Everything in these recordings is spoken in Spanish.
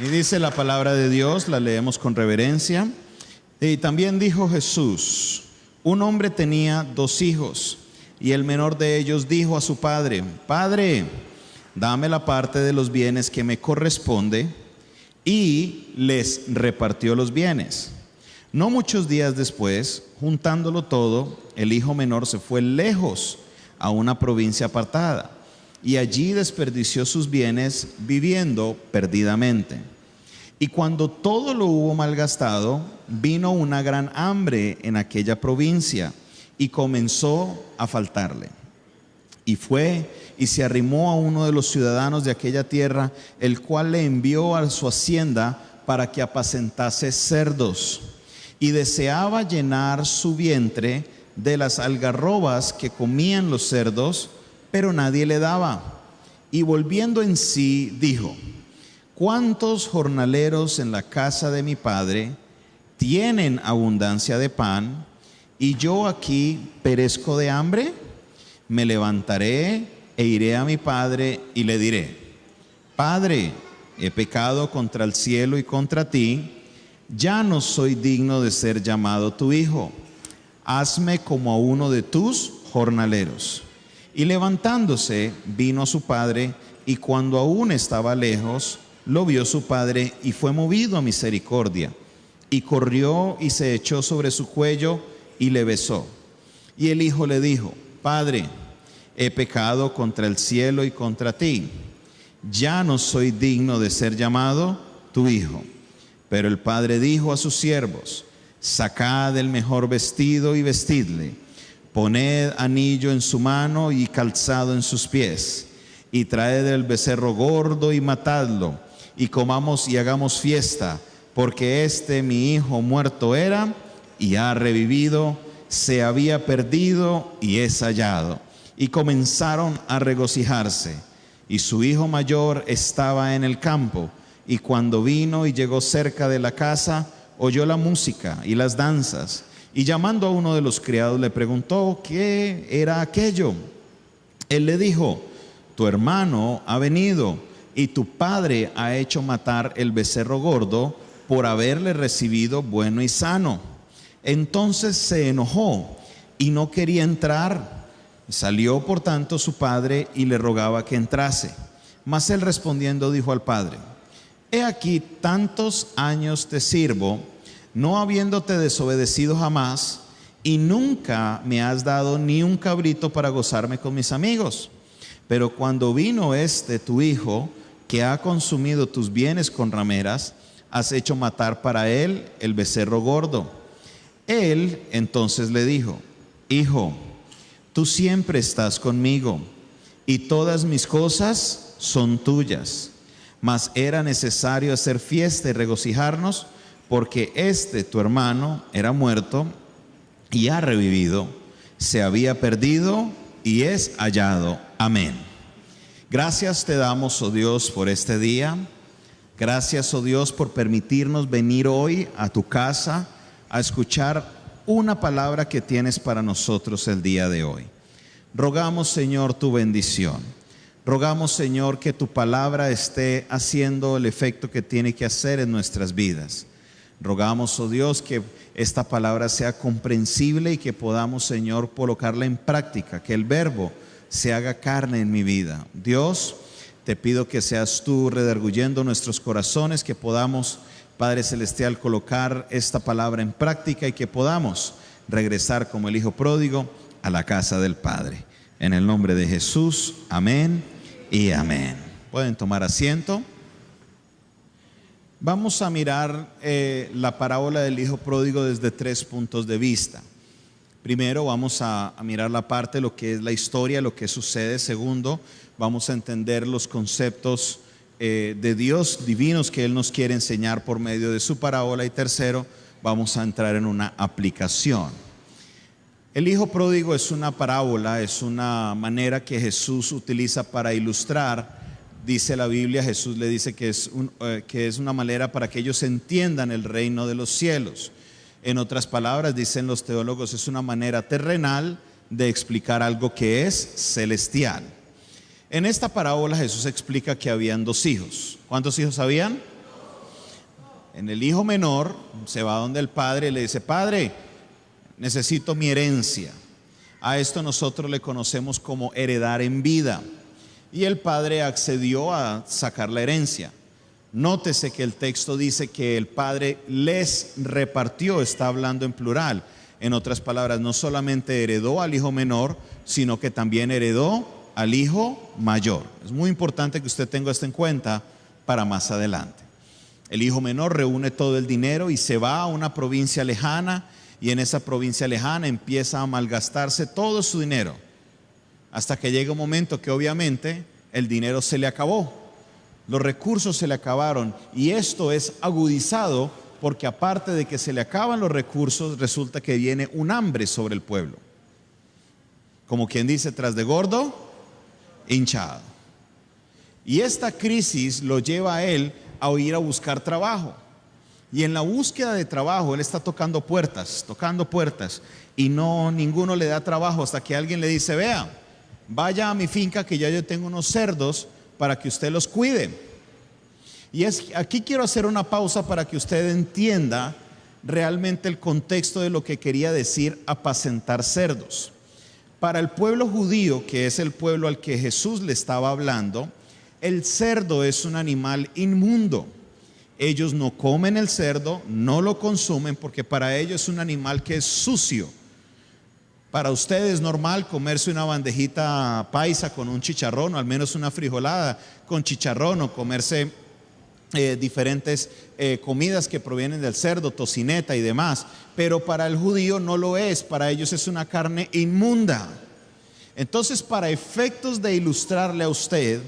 Y dice la palabra de Dios, la leemos con reverencia. Y también dijo Jesús: un hombre tenía 2 hijos, y el menor de ellos dijo a su padre: Padre, dame la parte de los bienes que me corresponde, y les repartió los bienes. No muchos días después, juntándolo todo, el hijo menor se fue lejos a una provincia apartada, y allí desperdició sus bienes viviendo perdidamente. Y cuando todo lo hubo malgastado, vino una gran hambre en aquella provincia y comenzó a faltarle. Y fue y se arrimó a uno de los ciudadanos de aquella tierra, el cual le envió a su hacienda para que apacentase cerdos. Y deseaba llenar su vientre de las algarrobas que comían los cerdos, pero nadie le daba. Y volviendo en sí, dijo: ¿cuántos jornaleros en la casa de mi padre tienen abundancia de pan, y yo aquí perezco de hambre? Me levantaré e iré a mi padre y le diré: Padre, he pecado contra el cielo y contra ti, ya no soy digno de ser llamado tu hijo. Hazme como a uno de tus jornaleros. Y levantándose, vino a su padre, y cuando aún estaba lejos, lo vio su padre y fue movido a misericordia. Y corrió y se echó sobre su cuello y le besó. Y el hijo le dijo: Padre, he pecado contra el cielo y contra ti, ya no soy digno de ser llamado tu hijo. Pero el padre dijo a sus siervos: sacad el mejor vestido y vestidle, poned anillo en su mano y calzado en sus pies, y traed el becerro gordo y matadlo, y comamos y hagamos fiesta, porque mi hijo muerto era y ha revivido, se había perdido y es hallado. Y comenzaron a regocijarse. Y su hijo mayor estaba en el campo, y cuando vino y llegó cerca de la casa, oyó la música y las danzas, y llamando a uno de los criados le preguntó qué era aquello. Él le dijo: tu hermano ha venido, y tu padre ha hecho matar el becerro gordo por haberle recibido bueno y sano. Entonces se enojó y no quería entrar. Salió por tanto su padre y le rogaba que entrase. Mas él respondiendo dijo al padre: he aquí tantos años te sirvo, no habiéndote desobedecido jamás, y nunca me has dado ni un cabrito para gozarme con mis amigos. Pero cuando vino tu hijo, que ha consumido tus bienes con rameras, has hecho matar para él el becerro gordo. Él entonces le dijo: hijo, tú siempre estás conmigo, y todas mis cosas son tuyas. Mas era necesario hacer fiesta y regocijarnos, porque tu hermano era muerto y ha revivido, se había perdido y es hallado. Amén. Gracias te damos, oh Dios, por este día. Gracias, oh Dios, por permitirnos venir hoy a tu casa a escuchar una palabra que tienes para nosotros el día de hoy. Rogamos, Señor, tu bendición. Rogamos, Señor, que tu palabra esté haciendo el efecto que tiene que hacer en nuestras vidas. Rogamos, oh Dios, que esta palabra sea comprensible y que podamos, Señor, colocarla en práctica, que el verbo se haga carne en mi vida. Dios, te pido que seas tú redarguyendo nuestros corazones, que podamos, Padre Celestial, colocar esta palabra en práctica y que podamos regresar como el hijo pródigo a la casa del Padre. En el nombre de Jesús, amén y amén. Pueden tomar asiento. Vamos a mirar la parábola del hijo pródigo desde 3 puntos de vista. Primero vamos a mirar la parte de lo que es la historia, lo que sucede. Segundo, vamos a entender los conceptos de Dios divinos que Él nos quiere enseñar por medio de su parábola. Y tercero, vamos a entrar en una aplicación. El hijo pródigo es una parábola, es una manera que Jesús utiliza para ilustrar. Dice la Biblia, Jesús le dice que es una manera para que ellos entiendan el reino de los cielos. En otras palabras, dicen los teólogos, es una manera terrenal de explicar algo que es celestial. En esta parábola Jesús explica que habían 2 hijos. ¿Cuántos hijos habían? En el hijo menor se va donde el padre y le dice: Padre, necesito mi herencia. A esto nosotros le conocemos como heredar en vida. Y el padre accedió a sacar la herencia. Nótese que el texto dice que el padre les repartió, está hablando en plural. En otras palabras, no solamente heredó al hijo menor, sino que también heredó al hijo mayor. Es muy importante que usted tenga esto en cuenta para más adelante. El hijo menor reúne todo el dinero y se va a una provincia lejana, y en esa provincia lejana empieza a malgastarse todo su dinero, hasta que llega un momento que obviamente el dinero se le acabó, los recursos se le acabaron, y esto es agudizado porque aparte de que se le acaban los recursos, resulta que viene un hambre sobre el pueblo. Como quien dice, tras de gordo, hinchado. Y esta crisis lo lleva a él a ir a buscar trabajo. Y en la búsqueda de trabajo, él está tocando puertas, y no, ninguno le da trabajo, hasta que alguien le dice: vea, vaya a mi finca que ya yo tengo unos cerdos para que usted los cuide. Y aquí quiero hacer una pausa para que usted entienda realmente el contexto de lo que quería decir apacentar cerdos. Para el pueblo judío, que es el pueblo al que Jesús le estaba hablando, el cerdo es un animal inmundo. Ellos no comen el cerdo, no lo consumen, porque para ellos es un animal que es sucio. Para ustedes es normal comerse una bandejita paisa con un chicharrón, o al menos una frijolada con chicharrón, o comerse diferentes comidas que provienen del cerdo, tocineta y demás. Pero para el judío no lo es, para ellos es una carne inmunda. Entonces, para efectos de ilustrarle a usted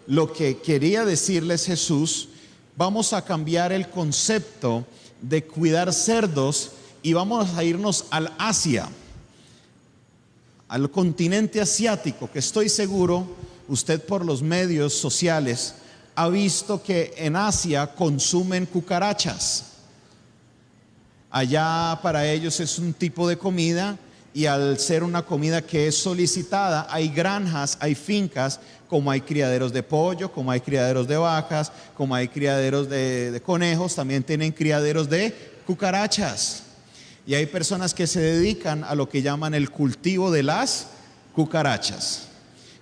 lo que quería decirles Jesús, vamos a cambiar el concepto de cuidar cerdos y vamos a irnos al Asia, al continente asiático, que estoy seguro usted por los medios sociales ha visto que en Asia consumen cucarachas. Allá para ellos es un tipo de comida, y al ser una comida que es solicitada, hay granjas, hay fincas, como hay criaderos de pollo, como hay criaderos de vacas, como hay criaderos de conejos, también tienen criaderos de cucarachas. Y hay personas que se dedican a lo que llaman el cultivo de las cucarachas.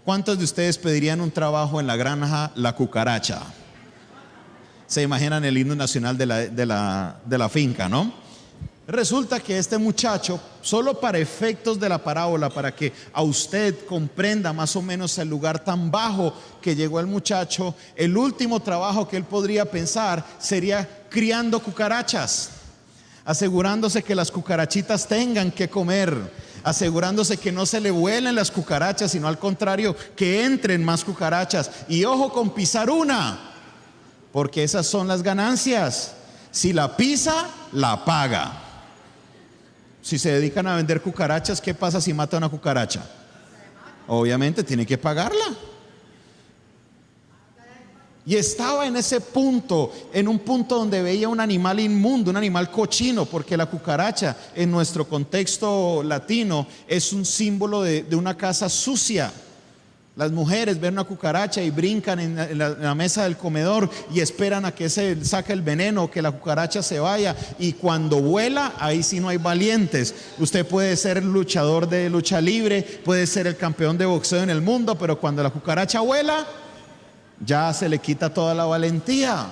¿Cuántos de ustedes pedirían un trabajo en la granja La Cucaracha? Se imaginan el himno nacional de la finca, ¿no? Resulta que este muchacho, solo para efectos de la parábola, para que a usted comprenda más o menos el lugar tan bajo que llegó el muchacho, el último trabajo que él podría pensar sería criando cucarachas, asegurándose que las cucarachitas tengan que comer, asegurándose que no se le vuelen las cucarachas, sino al contrario, que entren más cucarachas. Y ojo con pisar una, porque esas son las ganancias. Si la pisa, la paga. Si se dedican a vender cucarachas, ¿qué pasa si mata una cucaracha? Obviamente tiene que pagarla. Y estaba en ese punto, en un punto donde veía un animal inmundo, un animal cochino, porque la cucaracha en nuestro contexto latino es un símbolo de una casa sucia. Las mujeres ven una cucaracha y brincan en la mesa del comedor y esperan a que se saque el veneno, que la cucaracha se vaya, y cuando vuela, ahí sí no hay valientes. Usted puede ser luchador de lucha libre, puede ser el campeón de boxeo en el mundo, pero cuando la cucaracha vuela, ya se le quita toda la valentía.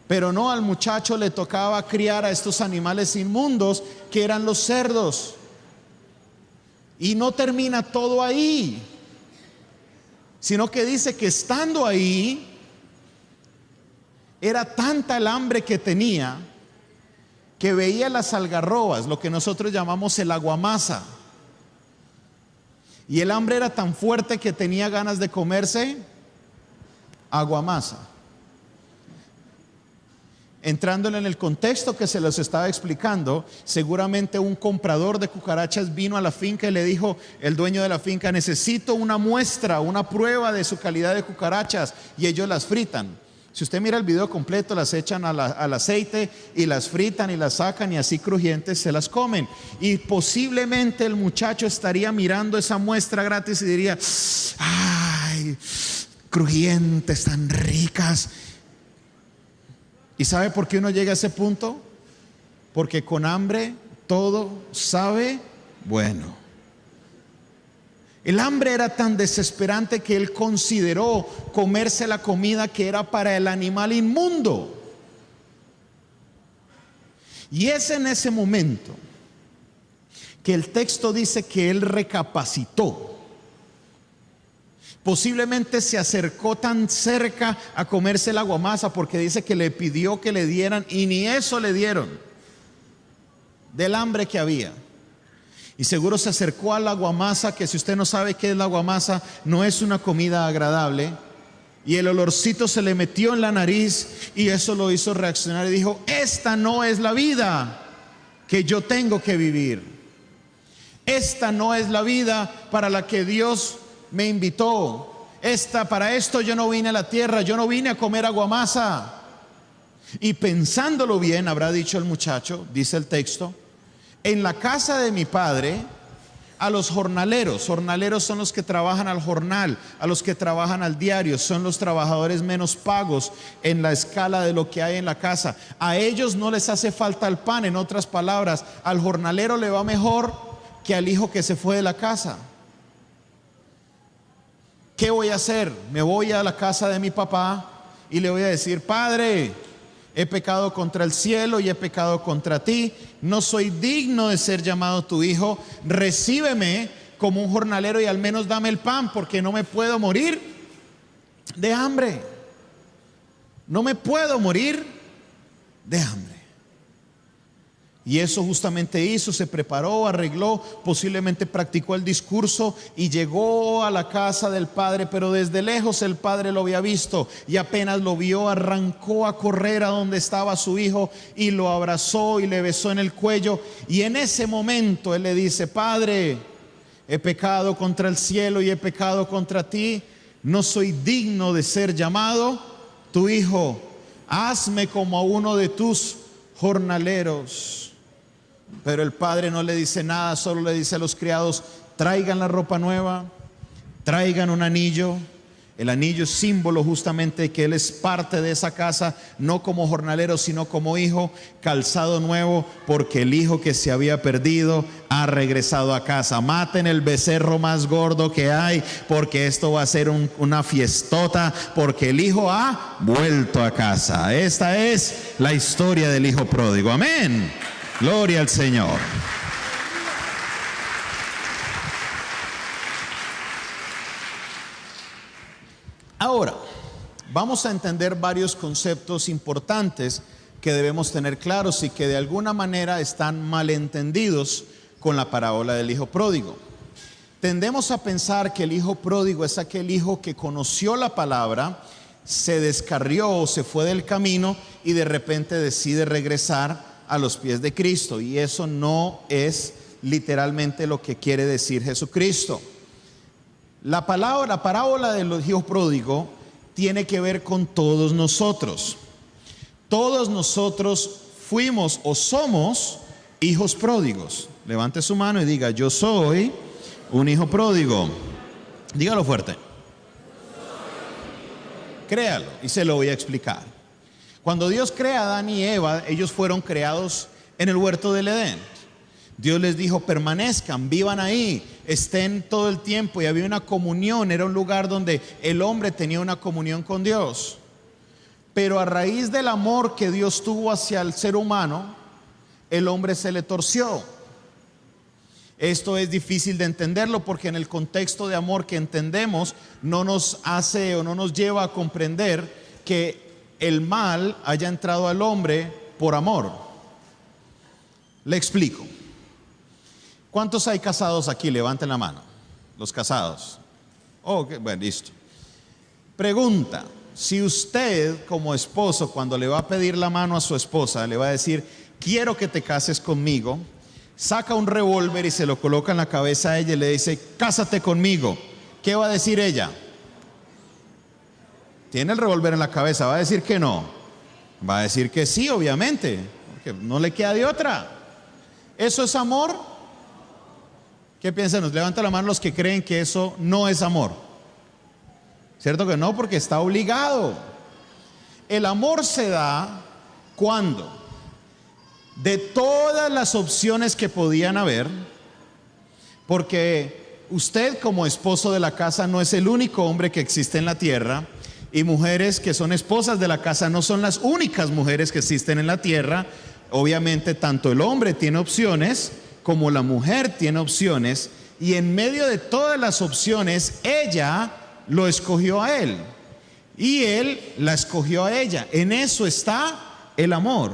Pero no, al muchacho le tocaba criar a estos animales inmundos que eran los cerdos. Y no termina todo ahí, sino que dice que estando ahí, era tanta el hambre que tenía, que veía las algarrobas, lo que nosotros llamamos el aguamasa, y el hambre era tan fuerte que tenía ganas de comerse aguamasa. Entrándole en el contexto que se los estaba explicando, seguramente un comprador de cucarachas vino a la finca y le dijo el dueño de la finca: necesito una muestra, una prueba de su calidad de cucarachas, y ellos las fritan. Si usted mira el video completo, las echan al aceite y las fritan y las sacan, y así crujientes se las comen. Y posiblemente el muchacho estaría mirando esa muestra gratis y diría: ¡ay, crujientes, tan ricas! ¿Y sabe por qué uno llega a ese punto? Porque con hambre todo sabe bueno. El hambre era tan desesperante que él consideró comerse la comida que era para el animal inmundo. Y es en ese momento que el texto dice que él recapacitó. Posiblemente se acercó tan cerca a comerse la aguamasa porque dice que le pidió que le dieran y ni eso le dieron del hambre que había. Y seguro se acercó a la aguamasa, que si usted no sabe qué es la aguamasa, no es una comida agradable. Y el olorcito se le metió en la nariz y eso lo hizo reaccionar y dijo: esta no es la vida que yo tengo que vivir. Esta no es la vida para la que Dios me invitó. Para esto yo no vine a la tierra, yo no vine a comer aguamasa. Y pensándolo bien, habrá dicho el muchacho, dice el texto: en la casa de mi padre, a los jornaleros son los que trabajan al jornal, a los que trabajan al diario, son los trabajadores menos pagos en la escala de lo que hay en la casa. A ellos no les hace falta el pan. En otras palabras, al jornalero le va mejor que al hijo que se fue de la casa. ¿Qué voy a hacer? Me voy a la casa de mi papá y le voy a decir: Padre, he pecado contra el cielo y he pecado contra ti, no soy digno de ser llamado tu hijo, recíbeme como un jornalero y al menos dame el pan, porque no me puedo morir de hambre. No me puedo morir de hambre. Y eso justamente hizo, se preparó, arregló, posiblemente practicó el discurso y llegó a la casa del padre, pero desde lejos el padre lo había visto y apenas lo vio arrancó a correr a donde estaba su hijo y lo abrazó y le besó en el cuello. Y en ese momento él le dice: Padre, he pecado contra el cielo y he pecado contra ti, no soy digno de ser llamado tu hijo, hazme como a uno de tus jornaleros. Pero el padre no le dice nada, solo le dice a los criados: traigan la ropa nueva, traigan un anillo. El anillo es símbolo justamente de que él es parte de esa casa, no como jornalero sino como hijo. Calzado nuevo, porque el hijo que se había perdido ha regresado a casa. Maten el becerro más gordo que hay, porque esto va a ser una fiestota, porque el hijo ha vuelto a casa. Esta es la historia del hijo pródigo. Amén. Gloria al Señor. Ahora, vamos a entender varios conceptos importantes que debemos tener claros y que de alguna manera están malentendidos con la parábola del hijo pródigo. Tendemos a pensar que el hijo pródigo es aquel hijo que conoció la palabra, se descarrió o se fue del camino y de repente decide regresar a los pies de Cristo, y eso no es literalmente lo que quiere decir Jesucristo. La parábola del hijo pródigo tiene que ver con todos nosotros. Todos nosotros fuimos o somos hijos pródigos. Levante su mano y diga: yo soy un hijo pródigo. Dígalo fuerte. Créalo y se lo voy a explicar. Cuando Dios crea a Adán y Eva, ellos fueron creados en el huerto del Edén. Dios les dijo: permanezcan, vivan ahí, estén todo el tiempo. Y había una comunión, era un lugar donde el hombre tenía una comunión con Dios. Pero a raíz del amor que Dios tuvo hacia el ser humano, el hombre se le torció. Esto es difícil de entenderlo porque en el contexto de amor que entendemos no nos hace o no nos lleva a comprender que el mal haya entrado al hombre por amor. Le explico. ¿Cuántos hay casados aquí? Levanten la mano. Los casados. Okay, bueno, listo. Pregunta: si usted como esposo, cuando le va a pedir la mano a su esposa, le va a decir: quiero que te cases conmigo, saca un revólver y se lo coloca en la cabeza a ella y le dice: cásate conmigo, ¿qué va a decir ella? Tiene el revólver en la cabeza, ¿va a decir que no? Va a decir que sí, obviamente, porque no le queda de otra. ¿Eso es amor? ¿Qué piensan? Nos levanta la mano los que creen que eso no es amor. ¿Cierto que no? Porque está obligado. El amor se da ¿Cuándo? De todas las opciones que podían haber, porque usted como esposo de la casa no es el único hombre que existe en la tierra, y mujeres que son esposas de la casa no son las únicas mujeres que existen en la tierra. Obviamente tanto el hombre tiene opciones como la mujer tiene opciones, y en medio de todas las opciones ella lo escogió a él y él la escogió a ella. En eso está el amor,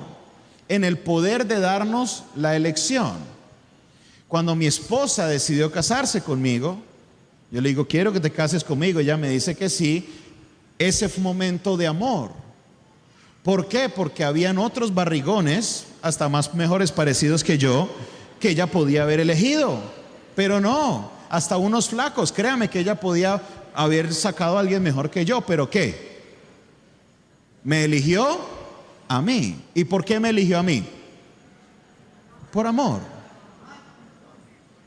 en el poder de darnos la elección. Cuando mi esposa decidió casarse conmigo, yo le digo, quiero que te cases conmigo. Ella me dice que sí. Ese fue un momento de amor. ¿Por qué? Porque habían otros barrigones, hasta más mejores parecidos que yo, que ella podía haber elegido. Pero no, hasta unos flacos. Créame que ella podía haber sacado a alguien mejor que yo. ¿Pero qué? Me eligió a mí. ¿Y por qué me eligió a mí? Por amor.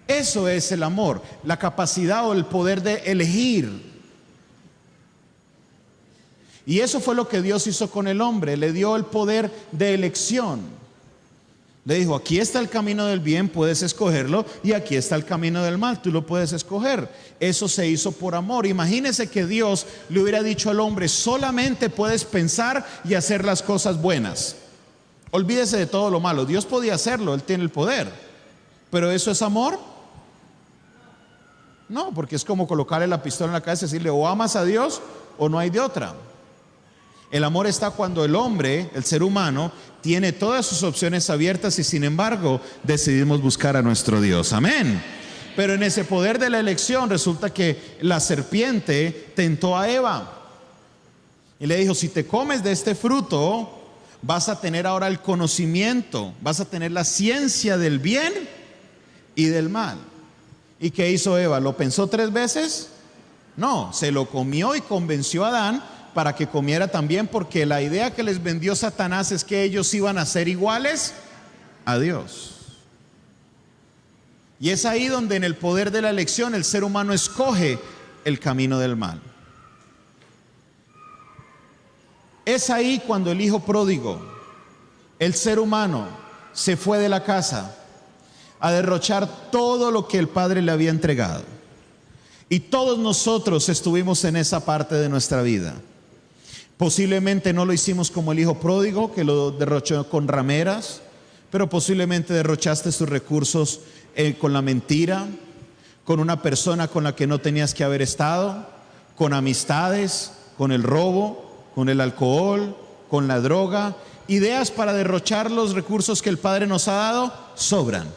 Eso es el amor, la capacidad o el poder de elegir. Y eso fue lo que Dios hizo con el hombre, le dio el poder de elección. Le dijo, aquí está el camino del bien, puedes escogerlo, y aquí está el camino del mal, tú lo puedes escoger. Eso se hizo por amor. Imagínese que Dios le hubiera dicho al hombre, solamente puedes pensar y hacer las cosas buenas. Olvídese de todo lo malo. Dios podía hacerlo, Él tiene el poder. ¿Pero eso es amor? No, porque es como colocarle la pistola en la cabeza y decirle, o amas a Dios o no hay de otra. El amor está cuando el hombre, el ser humano, tiene todas sus opciones abiertas y sin embargo decidimos buscar a nuestro Dios. Amén. Pero en ese poder de la elección resulta que la serpiente tentó a Eva y le dijo, si te comes de este fruto, vas a tener ahora el conocimiento, vas a tener la ciencia del bien y del mal. ¿Y qué hizo Eva? ¿Lo pensó 3 veces? No, se lo comió y convenció a Adán para que comiera también, porque la idea que les vendió Satanás es que ellos iban a ser iguales a Dios. Y es ahí donde en el poder de la elección el ser humano escoge el camino del mal. Es ahí cuando el hijo pródigo, el ser humano, se fue de la casa a derrochar todo lo que el padre le había entregado. Y todos nosotros estuvimos en esa parte de nuestra vida. Posiblemente no lo hicimos como el hijo pródigo, que lo derrochó con rameras, pero posiblemente derrochaste tus recursos con la mentira, con una persona con la que no tenías que haber estado, con amistades, con el robo, con el alcohol, con la droga. Ideas para derrochar los recursos que el Padre nos ha dado sobran.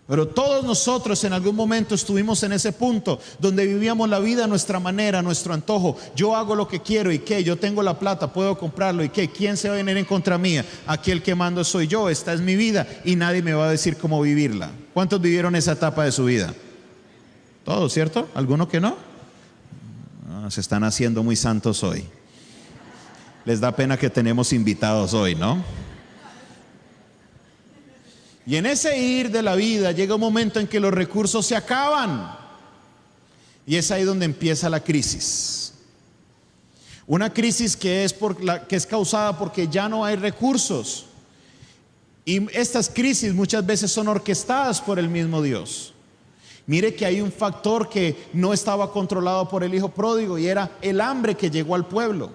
Pero todos nosotros en algún momento estuvimos en ese punto donde vivíamos la vida a nuestra manera, a nuestro antojo. Yo hago lo que quiero y qué, yo tengo la plata, puedo comprarlo y qué, ¿quién se va a venir en contra mía? Aquí el que mando soy yo, esta es mi vida y nadie me va a decir cómo vivirla. ¿Cuántos vivieron esa etapa de su vida? Todos, ¿cierto? ¿Alguno que no? Se están haciendo muy santos hoy. Les da pena que tenemos invitados hoy, ¿no? Y en ese ir de la vida llega un momento en que los recursos se acaban. Y es ahí donde empieza la crisis. Una crisis que es causada porque ya no hay recursos. Y estas crisis muchas veces son orquestadas por el mismo Dios. Mire que hay un factor que no estaba controlado por el hijo pródigo y era el hambre que llegó al pueblo.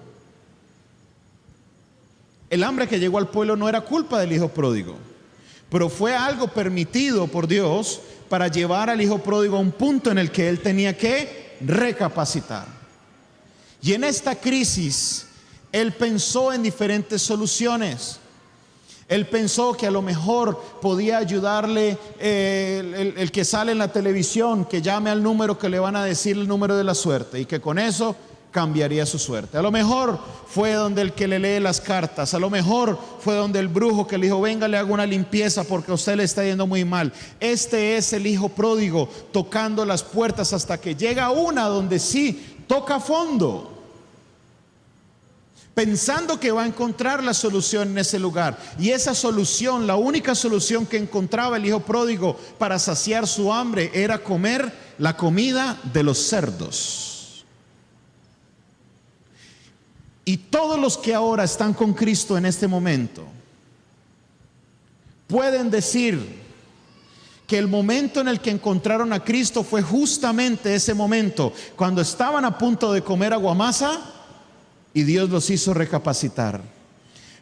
El hambre que llegó al pueblo no era culpa del hijo pródigo, pero fue algo permitido por Dios para llevar al hijo pródigo a un punto en el que él tenía que recapacitar. Y en esta crisis, él pensó en diferentes soluciones. Él pensó que a lo mejor podía ayudarle el que sale en la televisión, que llame al número que le van a decir el número de la suerte y que con eso cambiaría su suerte. A lo mejor fue donde el que le lee las cartas, a lo mejor fue donde el brujo que le dijo, venga, le hago una limpieza porque a usted le está yendo muy mal. Este es el hijo pródigo tocando las puertas hasta que llega una donde sí toca fondo, pensando que va a encontrar la solución en ese lugar. Y esa solución, la única solución que encontraba el hijo pródigo para saciar su hambre, era comer la comida de los cerdos. Y todos los que ahora están con Cristo en este momento pueden decir que el momento en el que encontraron a Cristo fue justamente ese momento, cuando estaban a punto de comer aguamasa y Dios los hizo recapacitar.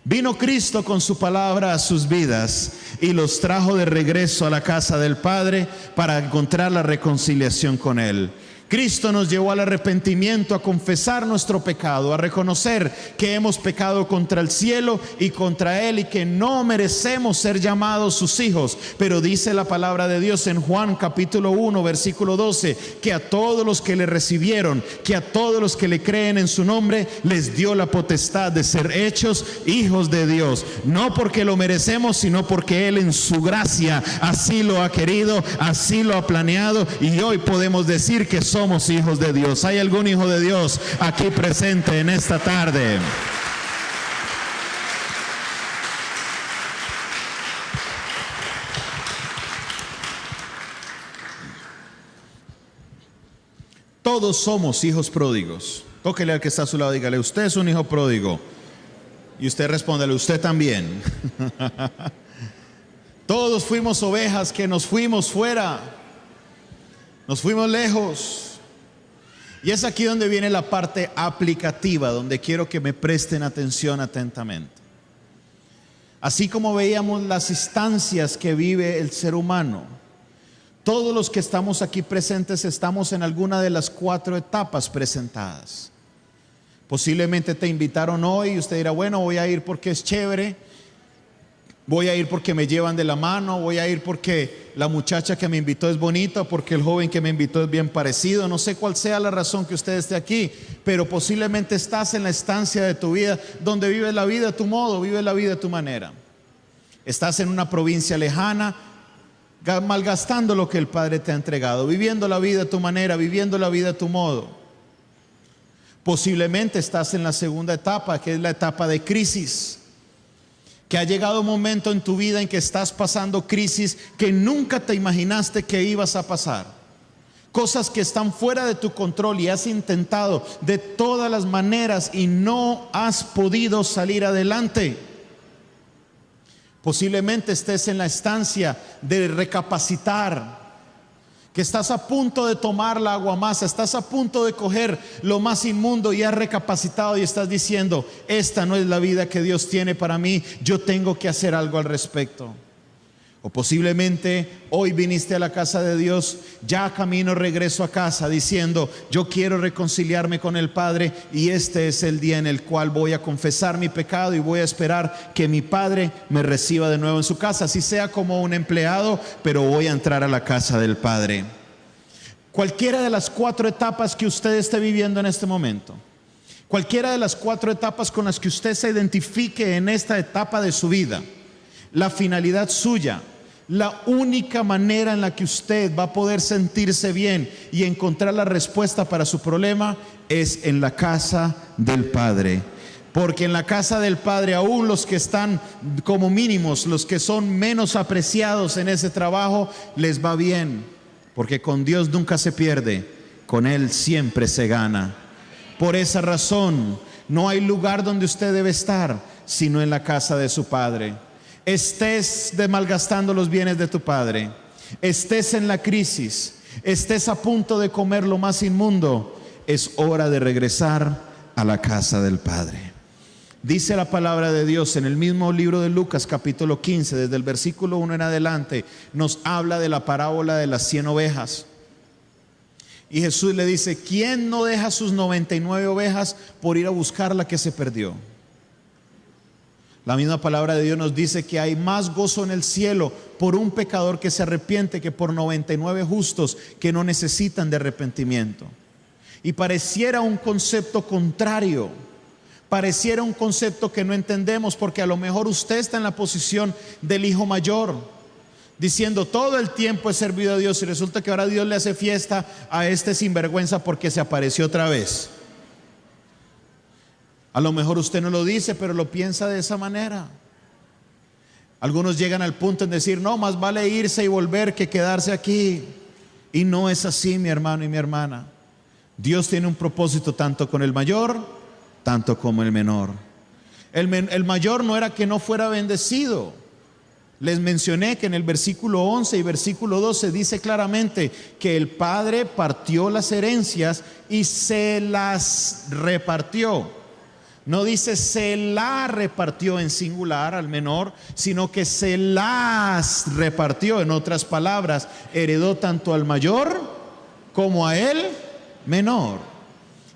Vino Cristo con su palabra a sus vidas y los trajo de regreso a la casa del Padre para encontrar la reconciliación con Él. Cristo nos llevó al arrepentimiento, a confesar nuestro pecado, a reconocer que hemos pecado contra el cielo y contra Él y que no merecemos ser llamados sus hijos. Pero dice la palabra de Dios en Juan capítulo 1 versículo 12, que a todos los que le recibieron, que a todos los que le creen en su nombre, les dio la potestad de ser hechos hijos de Dios. No porque lo merecemos, sino porque Él en su gracia así lo ha querido, así lo ha planeado, y hoy podemos decir que somos hijos de Dios. ¿Hay algún hijo de Dios aquí presente en esta tarde? Todos somos hijos pródigos. Tóquele al que está a su lado y dígale: usted es un hijo pródigo. Y usted respóndele: usted también. Todos fuimos ovejas que nos fuimos fuera, nos fuimos lejos. Y es aquí donde viene la parte aplicativa, donde quiero que me presten atención atentamente. Así como veíamos las instancias que vive el ser humano, todos los que estamos aquí presentes estamos en alguna de las 4 etapas presentadas. Posiblemente te invitaron hoy y usted dirá: bueno, voy a ir porque es chévere, voy a ir porque me llevan de la mano, voy a ir porque la muchacha que me invitó es bonita, porque el joven que me invitó es bien parecido. No sé cuál sea la razón que usted esté aquí, pero posiblemente estás en la estancia de tu vida donde vives la vida a tu modo, vives la vida a tu manera. Estás en una provincia lejana, malgastando lo que el Padre te ha entregado, viviendo la vida a tu manera, viviendo la vida a tu modo. Posiblemente estás en la segunda etapa, que es la etapa de crisis, que ha llegado un momento en tu vida en que estás pasando crisis que nunca te imaginaste que ibas a pasar. Cosas que están fuera de tu control y has intentado de todas las maneras y no has podido salir adelante. Posiblemente estés en la estancia de recapacitar, que estás a punto de tomar la aguamasa, estás a punto de coger lo más inmundo y has recapacitado y estás diciendo: esta no es la vida que Dios tiene para mí, yo tengo que hacer algo al respecto. O posiblemente hoy viniste a la casa de Dios ya camino regreso a casa diciendo: yo quiero reconciliarme con el Padre y este es el día en el cual voy a confesar mi pecado y voy a esperar que mi Padre me reciba de nuevo en su casa, así sea como un empleado, pero voy a entrar a la casa del Padre. Cualquiera de las 4 etapas que usted esté viviendo en este momento, cualquiera de las 4 etapas con las que usted se identifique en esta etapa de su vida, la finalidad suya, la única manera en la que usted va a poder sentirse bien y encontrar la respuesta para su problema es en la casa del Padre. Porque en la casa del Padre, aún los que están como mínimos, los que son menos apreciados en ese trabajo, les va bien. Porque con Dios nunca se pierde, con Él siempre se gana. Por esa razón, no hay lugar donde usted debe estar, sino en la casa de su Padre. Estés malgastando los bienes de tu padre, estés en la crisis, estés a punto de comer lo más inmundo, es hora de regresar a la casa del Padre. Dice la palabra de Dios en el mismo libro de Lucas capítulo 15, desde el versículo 1 en adelante, nos habla de la parábola de las 100 ovejas. Y Jesús le dice: ¿quién no deja sus 99 ovejas por ir a buscar la que se perdió? La misma palabra de Dios nos dice que hay más gozo en el cielo por un pecador que se arrepiente que por 99 justos que no necesitan de arrepentimiento. Y pareciera un concepto contrario, pareciera un concepto que no entendemos, porque a lo mejor usted está en la posición del hijo mayor, diciendo: todo el tiempo he servido a Dios y resulta que ahora Dios le hace fiesta a este sinvergüenza porque se apareció otra vez. A lo mejor usted no lo dice, pero lo piensa de esa manera. Algunos llegan al punto en decir: no, más vale irse y volver que quedarse aquí. Y no es así, mi hermano y mi hermana. Dios tiene un propósito tanto con el mayor, tanto como el menor. El mayor no era que no fuera bendecido. Les mencioné que en el versículo 11 y versículo 12 dice claramente que el padre partió las herencias y se las repartió. No dice se la repartió en singular al menor, sino que se las repartió. En otras palabras, heredó tanto al mayor como a el menor.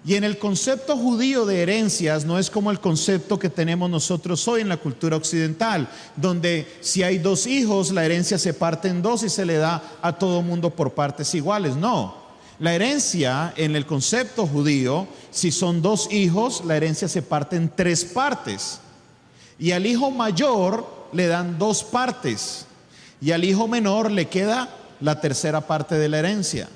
Y en el concepto judío de herencias no es como el concepto que tenemos nosotros hoy en la cultura occidental, donde si hay dos hijos, la herencia se parte en dos y se le da a todo mundo por partes iguales. No, la herencia en el concepto judío, si son dos hijos, la herencia se parte en tres partes. Y al hijo mayor le dan dos partes, y al hijo menor le queda la tercera parte de la herencia.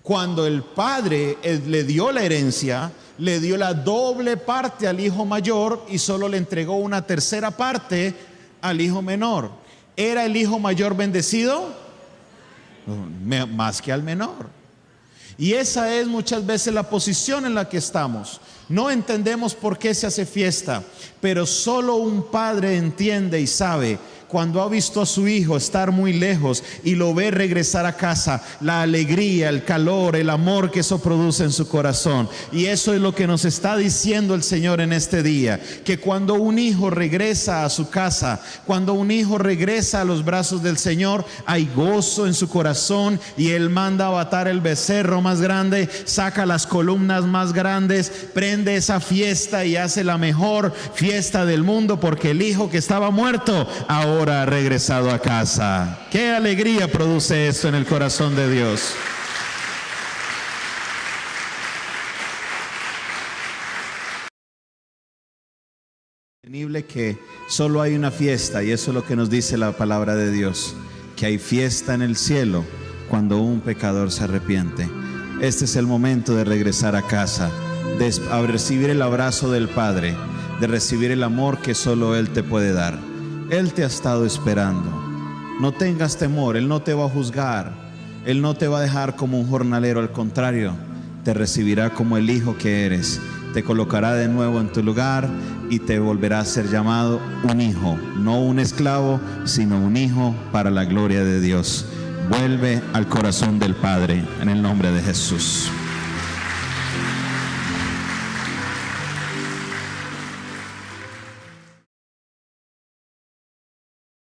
Cuando el padre le dio la herencia, le dio la doble parte al hijo mayor y solo le entregó una tercera parte al hijo menor. ¿Era el hijo mayor bendecido? Más que al menor. Y esa es muchas veces la posición en la que estamos. No entendemos por qué se hace fiesta, pero solo un padre entiende y sabe cuando ha visto a su hijo estar muy lejos y lo ve regresar a casa, la alegría, el calor, el amor que eso produce en su corazón. Y eso es lo que nos está diciendo el Señor en este día, que cuando un hijo regresa a su casa, cuando un hijo regresa a los brazos del Señor, hay gozo en su corazón, y Él manda a matar el becerro más grande, saca las columnas más grandes, prende esa fiesta y hace la mejor fiesta del mundo, porque el hijo que estaba muerto ahora ha regresado a casa. Qué alegría produce esto en el corazón de Dios. Que solo hay una fiesta, y eso es lo que nos dice la palabra de Dios, que hay fiesta en el cielo cuando un pecador se arrepiente. Este es el momento de regresar a casa, de recibir el abrazo del Padre, de recibir el amor que solo Él te puede dar. Él te ha estado esperando. No tengas temor, Él no te va a juzgar, Él no te va a dejar como un jornalero, al contrario, te recibirá como el hijo que eres, te colocará de nuevo en tu lugar y te volverá a ser llamado un hijo, no un esclavo, sino un hijo para la gloria de Dios. Vuelve al corazón del Padre en el nombre de Jesús.